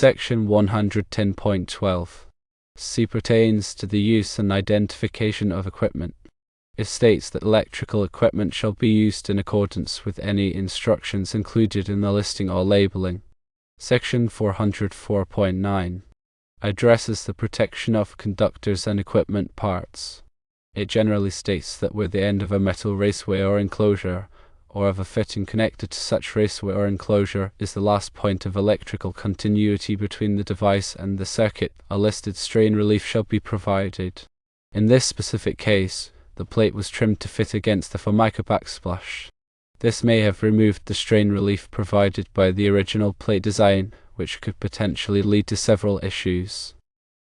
Section 110.12 C pertains to the use and identification of equipment. It states that electrical equipment shall be used in accordance with any instructions included in the listing or labeling. Section 404.9 addresses the protection of conductors and equipment parts. It generally states that where the end of a metal raceway or enclosure, or of a fitting connected to such raceway or enclosure, is the last point of electrical continuity between the device and the circuit, a listed strain relief shall be provided. In this specific case, the plate was trimmed to fit against the Formica backsplash. This may have removed the strain relief provided by the original plate design, which could potentially lead to several issues.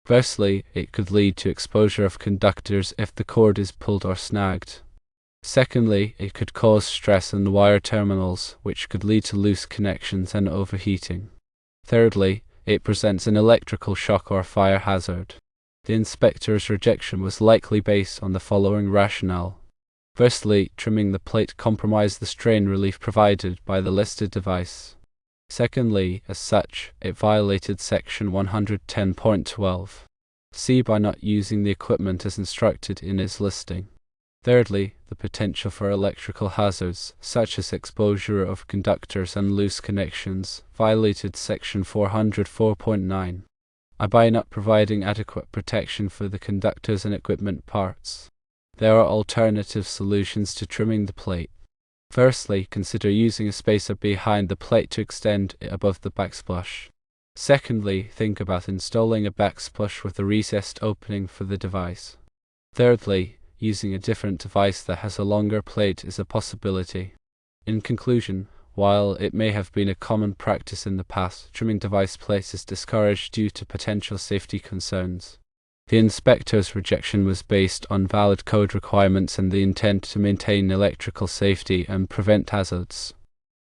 Firstly, it could lead to exposure of conductors if the cord is pulled or snagged. Secondly, it could cause stress in the wire terminals, which could lead to loose connections and overheating. Thirdly, it presents an electrical shock or fire hazard. The inspector's rejection was likely based on the following rationale. Firstly, trimming the plate compromised the strain relief provided by the listed device. Secondly, as such, it violated Section 110.12 C by not using the equipment as instructed in its listing. Thirdly, the potential for electrical hazards, such as exposure of conductors and loose connections, violated Section 404.9 by not providing adequate protection for the conductors and equipment parts. There are alternative solutions to trimming the plate. Firstly, consider using a spacer behind the plate to extend it above the backsplash. Secondly, think about installing a backsplash with a recessed opening for the device. Thirdly, using a different device that has a longer plate is a possibility. In conclusion, while it may have been a common practice in the past, trimming device plates is discouraged due to potential safety concerns. The inspector's rejection was based on valid code requirements and the intent to maintain electrical safety and prevent hazards.